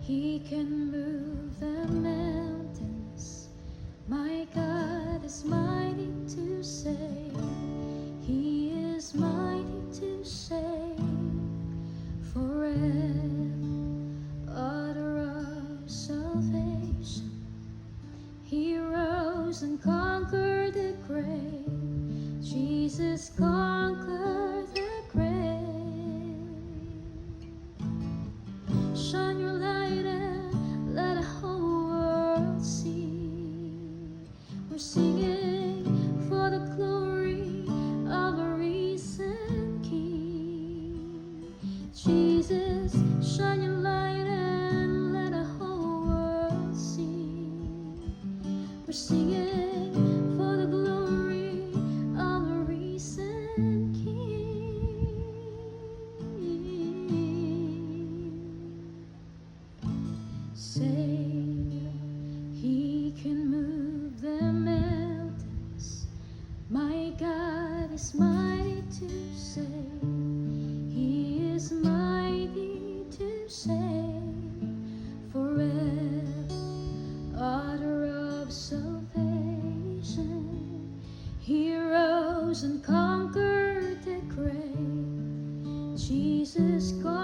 He can move the mountains. My God is mighty to save. He is mighty to save forever. Author of salvation. He rose and conquered the grave. Jesus conquered the grave. Shine your light and let the whole world see. We're singing for the glory of a risen King. Jesus, shine your light and let the whole world see. We're singing for the glory of a risen King. Savior, He can move the mountains. My God is mighty to save. He is mighty to save forever. Author of salvation. He rose and conquered the grave. Jesus God.